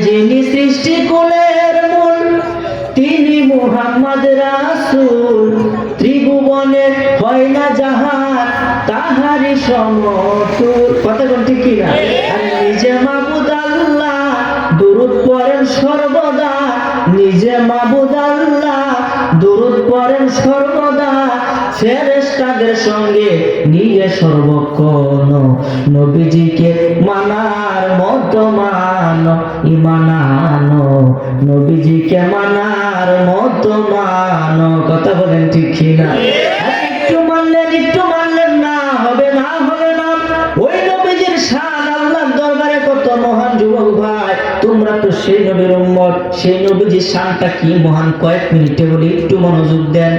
যিনি সৃষ্টি কুলের মূল তিনি মুহাম্মদ রাসূল, ত্রিভুবনে হয় না জাহান তাহারি সমতুল। কথা কোন ঠিক কি না? আর নিজে মাবুদ আল্লাহ দুরূদ পড়েন সর্বদা, নিজে মাবুদ আল্লাহ দুরূদ পড়েন সর্বদা, ফেরেশতাদের সঙ্গে নিয়ে সর্বক্ষণ নবীজিকে মানার মতো মানো, ঈমান আনো নবীজিকে মানার মতো মানো। কথা বলেন ঠিক কি না? একটু মানলেন না হবে না ওই নবীজির শান আল্লাহর দরবারে কত মহান। যুবক ভাই, তোমরা তো সেই নবীর উম্মত, সেই নবীজির শানটা কি মহান কয়েক মিনিটে বলি, একটু মনোযোগ দেন।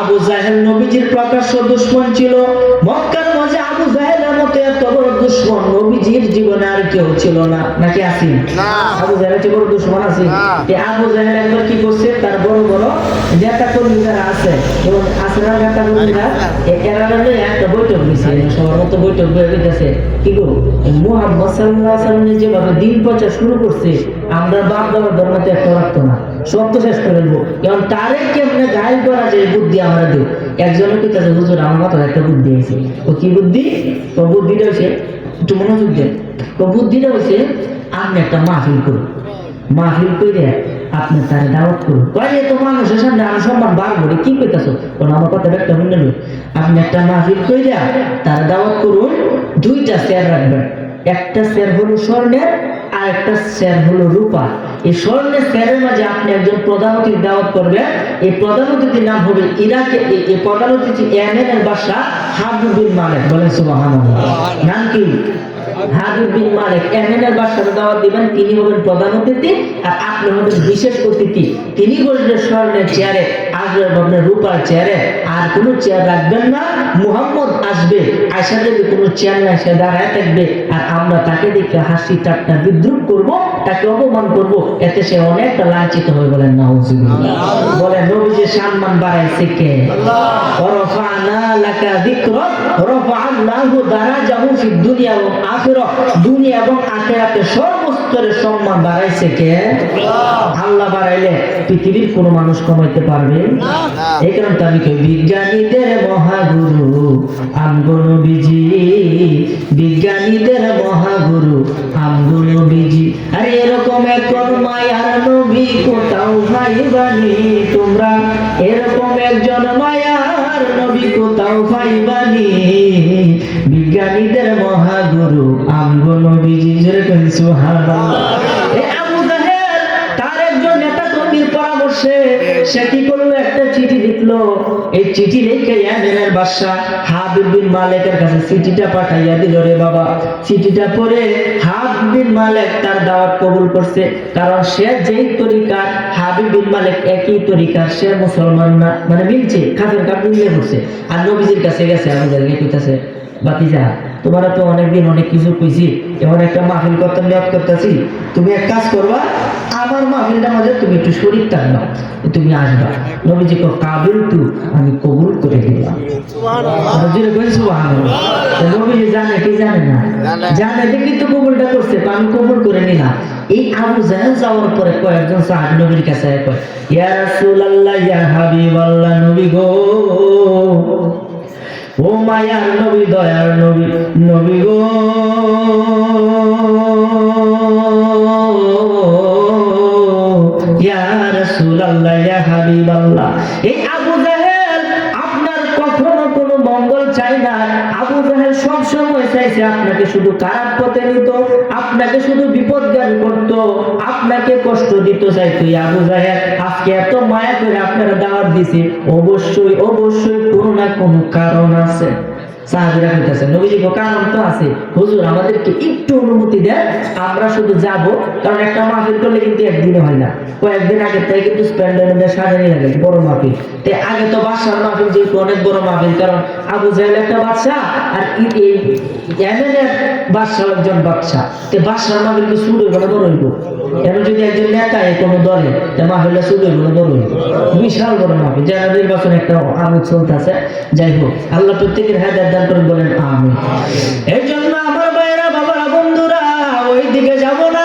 আবু জাহেল নবীজির প্রকাশ্য দুশমন ছিল। মক্কার মাঝে আবু জাহেলের মতো এত বড় দুশমন নবীজির জীবনে আর কেউ ছিল না, নাকি আছে? আবু জাহেলের চেয়ে বড় দুশমন আছে? এই আবু জাহেল একবার কি করছে, তার বড় বড় নেতা কর্মী যারা আছে এবং আসরার নেতা কর্মীরা এরা একটা বৈঠক দিয়েছে, সবার মতো বৈঠক বয়ে গেছে। কি গো, মুহাম্মদ সাল্লাল্লাহু আলাইহি ওয়াসাল্লাম যেভাবে দিন প্রচার শুরু করছে, আমরা বাপ দাদার ধর্মতে একটা রাখতো না, সব তো শেষ করে দেবো। এবং তারে কেমনে গাইল করা যায় বুদ্ধি আমরা দেব। একজনের কইতাছে, হুজুর আমার মাথায় একটা বুদ্ধি আছে। ও কি বুদ্ধি? তো বুদ্ধিটা হয়েছে, একটু মনোযোগ দেন। তো বুদ্ধিটা হয়েছে, আপনি একটা মাহফিল করুন, মাহফিল করে আপনি তার দাওয়াত করুন। কয়ে তো মানুষের সামনে আমি সম্মান বাড়বো, কি কইতাছো? কারণ আমার কথা একটা মনে নেই। আপনি একটা মাহফিল করে তার দাওয়াত করুন, দুইটা চেয়ার রাখবেন, একটা চেয়ার হলো স্বর্ণের আর একটা চেয়ার হলো রূপা। এই স্বর্ণের চেয়ারের মাঝে আপনি একজন প্রধান অতিথি দাওয়াত করবেন। এই প্রধান অতিথির নাম হবে ইরাকে, এই প্রধান অতিথি ইয়েমেনের বাদশা হাবিব বিন মালিক। বলেন সুবহানাল্লাহ। নাম কি? হাবিব বিন মালিক। ইয়েমেনের বাদশাকে দাওয়াত দিবেন, তিনি হবেন প্রধান অতিথি আর আপনি হবেন বিশেষ অতিথি। তিনি বলবেন স্বর্ণের চেয়ারে, আসবেন আপনার রূপার চেয়ারে, আর কোনো চেয়ার রাখবেন না। মুহাম্মদ আসবে, আয়সা দেবে কোনো চেয়ার না, সে দাঁড়ায় থাকবে আর আমরা তাকে দেখে হাসি ঠাট্টা বিদ্রুপ করবো, তাকে অপমান করবো, এতে সে অনেকটা লাঞ্ছিত হয়ে। বলেন নাউজুবিল্লাহ। বলেন নবীজির সম্মান বাড়াইছে কে? ওয়ারাফা'না লাকা যিকরাক রাফা'আল্লাহু দারাজাহু ফিদ দুনিয়া ওয়াল আখিরাহ। দুনিয়া এবং আখিরাতে সর্বস্তরে সম্মান বাড়াইছে কে? আল্লাহ বাড়াইলে পৃথিবীর কোন মানুষ কমাইতে পারবে না। এই কারণে তো আমি কই বিজ্ঞানীদের মহাগুরু আমগো নবীজি, বিজ্ঞানীদের মহাগুরু আমগো নবীজি। আরে এরকম একজন মায়ার নবী কোথাও পাইবানি তোমরা, এরকম একজন মায়ার নবী কোথাও পাইবানি, বিজ্ঞানীদের মহাগুরু আমগো নবীজি। জোরে কই সুবহানাল্লাহ। এই আবু জাহেল তার একজন নেতা কর্মীর পরামর্শে সে কি করলো, একটা চিঠি লিখলো। এই চিঠি লিখে ইয়েমেনের বাদশা হাবিব বিন মালিকের কাছে চিঠিটা পাঠাইয়া দিল। রে বাবা, চিঠিটা পড়ে হাবিব বিন মালিক তার দাওয়াত কবুল করছে। কারণ সে যেই তরিকার, হাবিব বিন মালিক একই তরিকার, সে মুসলমান না, মানে মিলছে, কাফের কাপড় মিলে পড়ছে। আর নবীজির কাছে গেছে, আবু জাহেল কইতাছে, বাতিজা তোমরা তো অনেকদিন অনেক কিছু কইছি, এমন একটা মাহফিল করতে নিয়ত করতেছি, তুমি এক কাজ করবা, আমার মাহফিলটার মাঝে তুমি একটু শরীর থাকবা, তুমি আসবা। নবীজি কো কাবিল তু, আমি কবুল করে দিলাম। সুবহানাল্লাহ। নবীজি জানে কি জানে না? জানে, দেখি তো কবুলটা করছে, আমি কবুল করে নিলাম। এই আবু জাহেল যাওয়ার পরে কয়েকজন সাহাবী নবীর কাছে কয়, ইয়া রাসূলুল্লাহ, ইয়া হাবিবাল্লাহ, নবী গো, ও মায়ার নবী, দয়ার নবী, নবী গো, ইয়া রাসূলুল্লাহ, ইয়া হাবিবাল্লাহ। এই আবু জাহেল আপনার কখনো কোনো মঙ্গল চাই না। আবু জাহেল সব সময় চাইছে আপনাকে শুধু খারাপ পথে নিত, আপনাকে শুধু বিপদগামী করত, আপনাকে কষ্ট দিতে চাইতো। আবু জাহেল আজকে এত মায়া করে আপনারা দাওয়াত দিছে, অবশ্যই অবশ্যই কোনো না কোনো কারণ আছে। সাহাবীরা কইতাছে, নবীজি গো কারণ তো আছে, হুজুর আমাদেরকে একটু অনুমতি দেন, আমরা শুধু যাব। কারণ একটা মাহফিল করলে কিন্তু একদিনে হয় না, কয়েকদিন আগে থেকে কিন্তু স্প্যান্ডারে সাজানি লাগে বড় মাহফিল। তে আগে তো বাদশার মাহফিল যেহেতু অনেক বড় মাহফিল, কারণ আবু জাহেল একটা বাদশা আর এই ইয়েমেনের বাদশা একজন বাদশা, তে বাদশার মাহফিল কি শুরু হইব না বড় হইব? এখন যদি একজন নেতা কোনো দলে, তে মাহফিলটা শুরু হইব না বড় হইব? বিশাল বড় মাহফিল, যারা নির্বাচন একটা আলোচ চলতেছে। যাই হোক, আল্লাহ প্রত্যেকের হেদায়েত দান করুন, বলেন আমিন। এই জন্য আমার ভাইয়েরা, বাবারা, বন্ধুরা, ওই দিকে যাব না।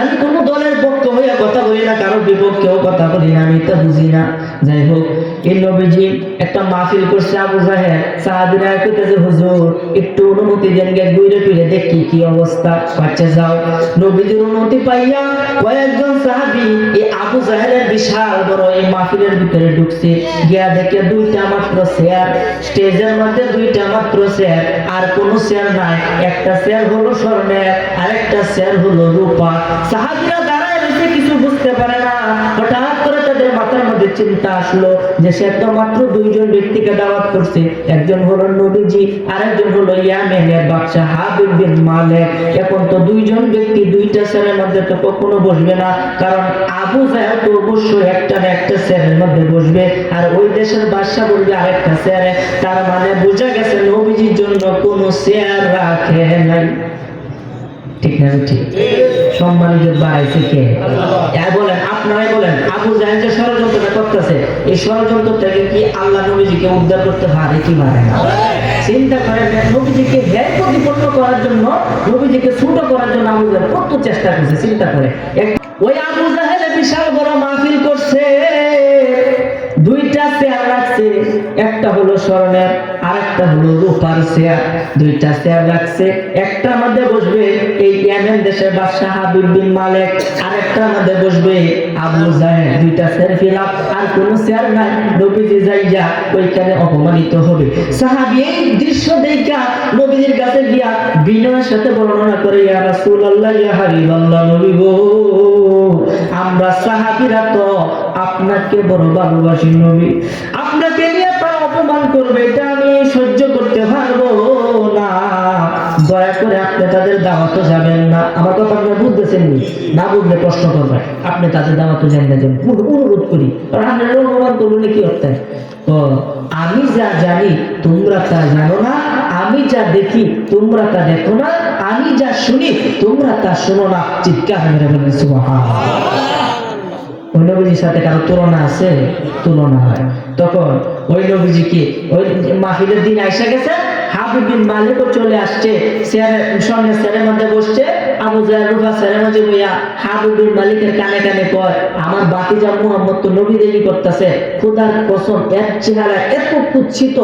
আমি কোনো দলের পক্ষ হইয়া কথা বলি না, কারো বিপক্ষেও কথা বলি না, আমি তা বুঝি না। যাই হোক, এই নবীজি একটা মাহফিল করছে, আবু জাহেল সাহাবীরা কইতেছে হুজুর একটু অনুমতি দেন, গে ঘুরে ফিরে দেখি কি অবস্থা। বাচ্চা যাও। নবীজির অনুমতি পাইয়া কয়েকজন সাহাবী এই আবু জাহেলের বিশাল বড় এই মাহফিলের ভিতরে ঢুকছে, গিয়া দেখে দুইটা মাত্র চেয়ার, স্টেজের মধ্যে দুইটা মাত্র চেয়ার, আর কোনো চেয়ার নাই। একটা চেয়ার হলো স্বর্ণের, আরেকটা চেয়ার হলো রূপা। সাহাবীরা দাঁড়ায় রয়েছে, কিছু বুঝতে পারে না। হঠাৎ করে তাদের মাথার মধ্যে চিন্তা আসলো যে সে তো মাত্র দুইজন ব্যক্তিকে দাওয়াত করছে, একজন হলো নবীজি, আরেকজন হলো ইয়ামেনের বাদশা হাবিব বিন মালিক। এখন তো দুইজন ব্যক্তি দুইটা চেয়ারের মধ্যে তো কখনো বসবে না, কারণ আবু জাহেল তো অবশ্যই একটা চেয়ারের মধ্যে বসবে, আর ওই দেশের বাদশা বলবে আরেকটা চেয়ারে। তার মানে বোঝা গেছে নবীজির জন্য কোনো চেয়ার রাখে নাই। ঠিক না? ঠিক। সম্মানিত বাড়াইছে কে? বলেন, আপনারাই বলেন, আবু জাহেল যে ষড়যন্ত্রটা করতেছে, এই যন্ত্র থেকে কি আল্লাহ নবীজিকে উদ্ধার করতে পারে কি পারে না? চিন্তা করেন, নবীজিকে হেয় প্রতিপন্ন করার জন্য, নবীজিকে ছোট করার জন্য আবু জাহেল কত চেষ্টা করছে। চিন্তা করে, ওই আবু জাহেল বিশাল বড় মাহফিল করছে, দুইটা চেয়ার রাখছে, একটা হলো স্বর্ণের, আরেকটা হলো রূপার চেয়ার। দুইটা চেয়ার রাখছে, একটার মধ্যে বসবে এই ইয়েমেন দেশের বাদশা হাবিব বিন মালিক, আরেকটার মধ্যে বসবে আবু জাহেল। দুইটা চেয়ার ফিলাপ, আর কোনো চেয়ার নাই। নবীজি যাইয়া ওইখানে অপমানিত হবে। সাহাবী এই দৃশ্য দেখা নবীজির কাছে গিয়া বিনয়ের সাথে বর্ণনা করে, ইয়া রাসূলুল্লাহ, ইয়া হাবিবাল্লাহ, নবী গো, আমরা সাহাবীরা তো আপনাকে বড় ভালোবাসি নবী, আপনাকে নিয়ে তারা অপমান করবে, এটা আমি সহ্য করতে পারবো না। দয়া করে আপনি তাদের দাওয়াতে যাবেন না। আমার কথা আপনি বুঝতেছেন না? বুঝলে প্রশ্ন করবেন, আপনি তাদের দাওয়াতে যান না, যেন অনুরোধ করি, কারণ আপনার অপমান করলে কি করতে। তো আমি যা জানি তোমরা তা জানো না, আমি যা দেখি তোমরা তা দেখো না, আমি যা শুনি তোমরা তা শোনো না। চিৎকার মেরে বলেন সুবহানাল্লাহ। ওই নবীজির সাথে কারো তুলনা আছে? তুলনা হয়। তখন ওই নবীজিকে ওই মাহফিলের দিন আইসা গেছে, হাবিব বিন মালিকও চলে আসছে, স্বর্ণের চেয়ারের মধ্যে বসছে। আবু জাহেল রূপা চেয়ারের মধ্যে বইয়া হাবিব বিন মালিকের কানে কানে কয়, আমার বাতিজা মুহাম্মদ তো নবী দেবী করতেছে, খোদার কসম এর চেহারা এত কুৎসিত,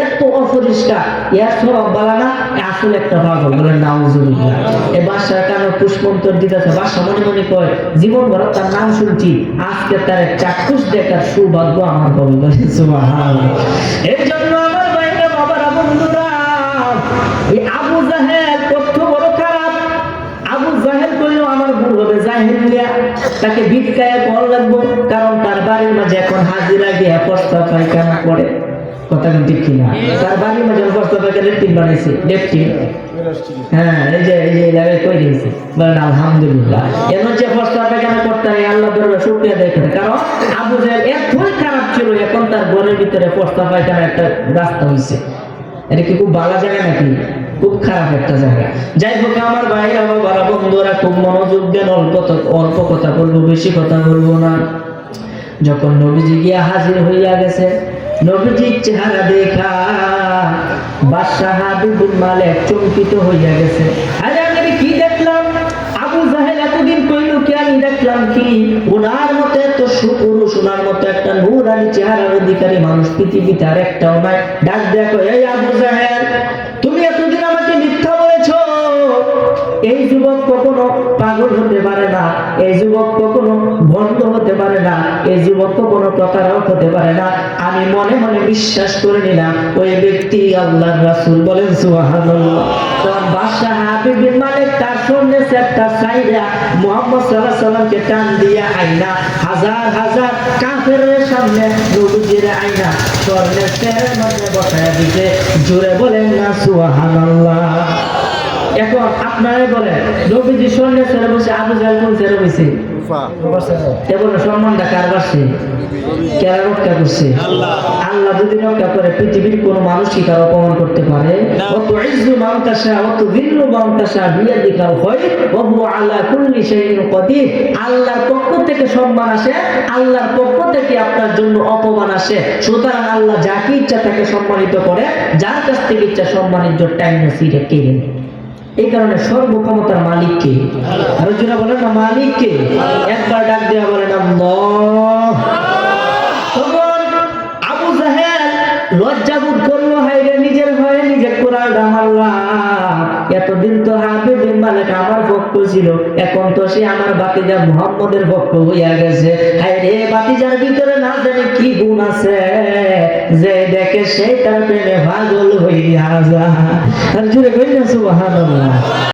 এত অপরিষ্কার, এর স্বভাব বালানা, আসলে একটা পাগল। বলেন নাউজুবিল্লাহ। এই বাদশার কানে পুষ্পন্তর দিতেছে। বাদশা মনে মনে কয়, জীবন ভর তার নাম শুনছি, আজকে তার চাক্ষুষ দেখার সৌভাগ্য আমার হবে। বলেন সুবহানাল্লাহ। এর জন্য আমার ভাইরা, বাবারা, বন্ধুরা, এই আবু জাহেল কত বড় খারাপ। আবু জাহেল কইলো আমার ভুল হবে, জাহেলিয়া, তাকে ভিক্ষায় পর লাগবো, কারণ তার বাড়ির মাঝে এখন হাজিরা গিয়া প্রস্তাব পায়খানা করে। কথা ঠিক কিনা? তার বাড়ির মাঝে প্রস্তাব পায়খানা লেট্রিন বানাইছে, লেট্রিন। হ্যাঁ, এই যে জায়গায় কই দিয়েছে। বলেন আলহামদুলিল্লাহ। এমন যে প্রস্তাব পায়খানা করতে হয়, আল্লাহ দরবারে শুকরিয়া আদায় করে, কারণ আবু জাহেল এতই খারাপ ছিল, এখন তার ঘরের ভিতরে প্রস্তাব পায়খানা একটা রাস্তা হয়েছে। এটা কি খুব ভালো জায়গা নাকি? খুব খারাপ একটা জায়গা। যাই হোক আমার ভাইরা, বাবারা, বন্ধুরা, খুব মনোযোগ দেন। অল্প কথা বলবো, বেশি কথা বলবো না। যখন নবীজি গিয়া হাজির হইয়া গেছে, নবীজির চেহারা দেখা বাদশা হাবিব বিন মালিক চমকিত হইয়া গেছে। আরে আমি কি দেখলাম? আবু জাহেল এতদিন কইল কি, আমি দেখলাম কি? ওনার মতো এত সুপুরুষ, ওনার মতো একটা নূরানি চেহারার অধিকারী মানুষ পৃথিবীতে আর একটাও নাই। ডাক দেখো, এই আবু জাহেল, তুমি এতদিন আমাকে মিথ্যা বলেছ। এই যুবক কখনো পাগল হতে পারে না, এই যুবক কখনো ভণ্ড হতে পারে না, এই যুবক কখনো প্রতারক হতে পারে না। আমি মনে মনে বিশ্বাস করে নিলাম ওই ব্যক্তি আল্লাহর রাসূল। বলেন সুবহানাল্লাহ। তখন বাদশা হাবিব বিন মালিক তার সামনে একটা সাইরা মুহাম্মদ সাল্লাল্লাহু আলাইহি সাল্লামকে টান দিয়া আইনা, হাজার হাজার কাফেরের সামনে নবীজির আইনা স্বর্ণের চেয়ারের মধ্যে বসায়া দিতে। জোরে বলেন না সুবহানাল্লাহ। এখন আপনারাই বলেন, নবীজি স্বর্ণের চেয়ারে বসে, আবু জাহেল কোন চেয়ারে বসে? এবার সম্মানটা কার বাড়ছে? কারা রক্ষা করছে? আল্লাহ যদি রক্ষা করে, পৃথিবীর কোন মানুষই কার অপমান করতে পারে? অত ইজ্জু মান তাশা, অত যিল্লু মান তাশা, বিয়াদিকাল খায়র ওয়া হুয়া আলা কুল্লি শাইইন কাদির। আল্লাহর পক্ষ থেকে সম্মান আসে, আল্লাহর পক্ষ থেকে আপনার জন্য অপমান আসে। সুতরাং আল্লাহ যাকে ইচ্ছা তাকে সম্মানিত করে, যার কাছ থেকে ইচ্ছা সম্মানিত টাইম সিরে কেড়ে নেয়। এই কারণে সর্বক্ষমতার মালিক কে? আর যারা বলেন না মালিক কে, একবার ডাক দেওয়া বলেন আল্লাহ। তখন আবু জাহেল লজ্জাবোধ করলো, হায়রে নিজের ভয়ে নিজে কোরআন মারলাম। এতদিন তো হাবিব বিন মালিক আমার পক্ষ ছিল, এখন তো সে আমার ভাতিজা মুহাম্মদের পক্ষ হইয়া গেছে। হায়রে ভাতিজার ভিতরে না জানি কি গুণ আছে, যে দেখে সে তার প্রেমে পাগল হইয়া যায়। আর জুড়ে কইনা সুবহানাল্লাহ।